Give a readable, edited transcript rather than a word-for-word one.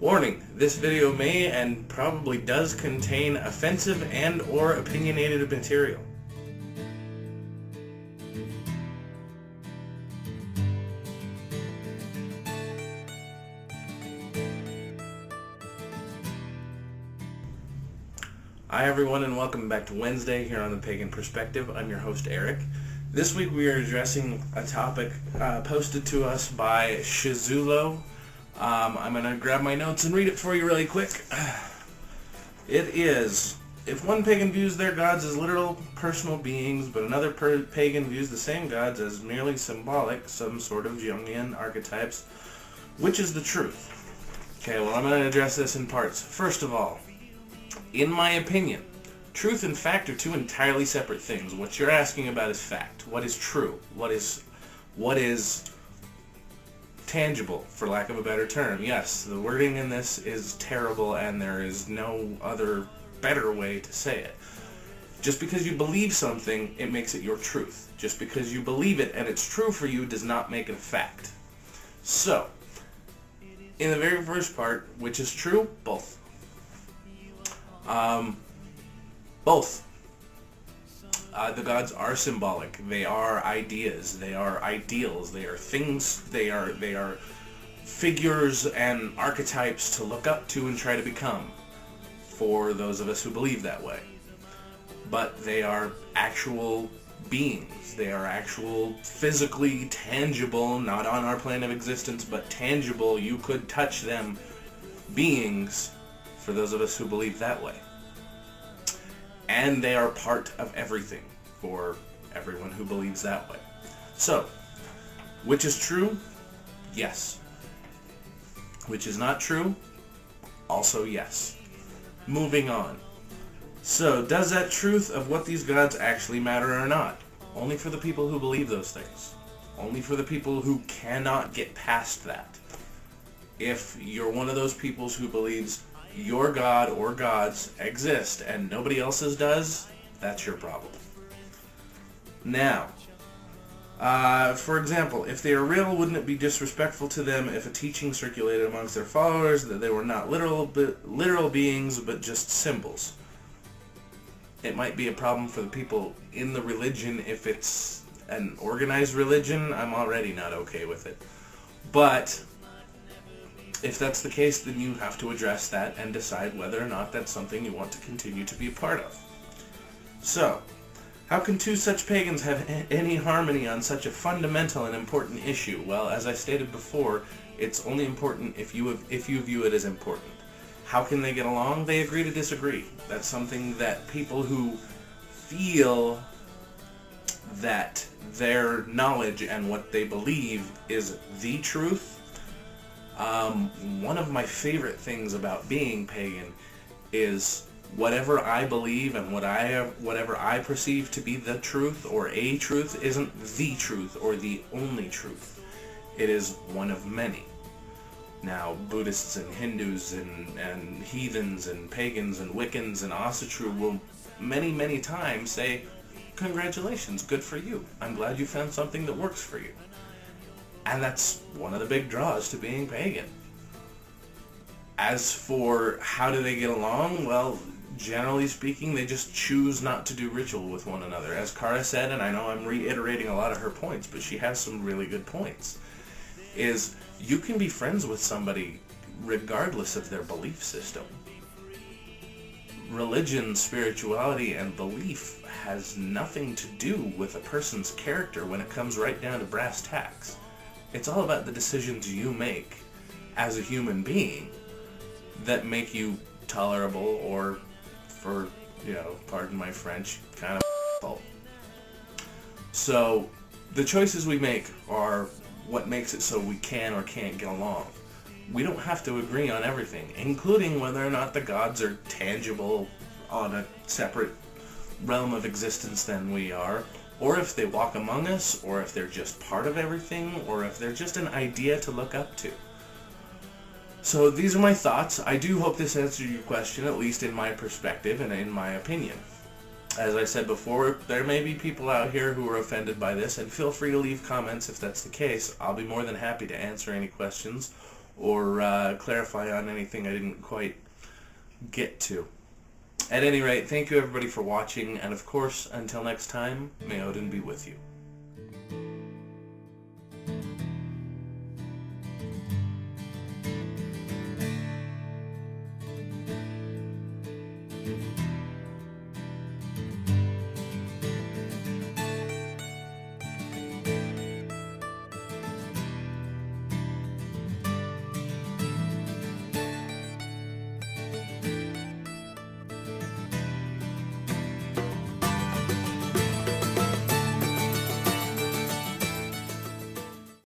Warning, this video may and probably does contain offensive and or opinionated material. Hi everyone, and welcome back to Wednesday here on the Pagan Perspective. I'm your host Eric. This week we are addressing a topic posted to us by Shizulo. I'm going to grab my notes and read it for you really quick. It is, if one pagan views their gods as literal personal beings, but another pagan views the same gods as merely symbolic, some sort of Jungian archetypes, which is the truth? Okay, well, I'm going to address this in parts. First of all, in my opinion, truth and fact are two entirely separate things. What you're asking about is fact. What is true? What is tangible, for lack of a better term? Yes, the wording in this is terrible, and there is no other better way to say it. Just because you believe something, it makes it your truth. Just because you believe it and it's true for you does not make it a fact. So, in the very first part, which is true? Both. Both. The gods are symbolic. They are ideas. They are ideals. They are things. They are figures and archetypes to look up to and try to become, for those of us who believe that way. But they are actual beings. They are actual, physically tangible, not on our plane of existence, but tangible, you could touch them, beings, for those of us who believe that way. And they are part of everything for everyone who believes that way. So, which is true? Yes. Which is not true? Also yes. Moving on. So, does that truth of what these gods actually matter or not? Only for the people who believe those things. Only for the people who cannot get past that. If you're one of those people who believes your god or gods exist and nobody else's does, that's your problem. Now, for example, if they are real, wouldn't it be disrespectful to them if a teaching circulated amongst their followers that they were not literal beings but just symbols? It might be a problem for the people in the religion. If it's an organized religion, I'm already not okay with it. But if that's the case, then you have to address that and decide whether or not that's something you want to continue to be a part of. So, how can two such pagans have any harmony on such a fundamental and important issue? Well, as I stated before, it's only important if you view it as important. How can they get along? They agree to disagree. That's something that people who feel that their knowledge and what they believe is the truth. One of my favorite things about being pagan is whatever I believe and whatever I perceive to be the truth or a truth isn't the truth or the only truth. It is one of many. Now, Buddhists and Hindus and heathens and pagans and Wiccans and Asatru will many times say, "Congratulations, good for you. I'm glad you found something that works for you." And that's one of the big draws to being pagan. As for how do they get along, well, generally speaking, they just choose not to do ritual with one another. As Kara said, and I know I'm reiterating a lot of her points, but she has some really good points, is you can be friends with somebody regardless of their belief system. Religion, spirituality, and belief has nothing to do with a person's character when it comes right down to brass tacks. It's all about the decisions you make as a human being that make you tolerable or, for, pardon my French, kind of So, the choices we make are what makes it so we can or can't get along. We don't have to agree on everything, including whether or not the gods are tangible on a separate realm of existence than we are, or if they walk among us, or if they're just part of everything, or if they're just an idea to look up to. So these are my thoughts. I do hope this answered your question, at least in my perspective and in my opinion. As I said before, there may be people out here who are offended by this, and feel free to leave comments if that's the case. I'll be more than happy to answer any questions or clarify on anything I didn't quite get to. At any rate, thank you everybody for watching, and of course, until next time, may Odin be with you.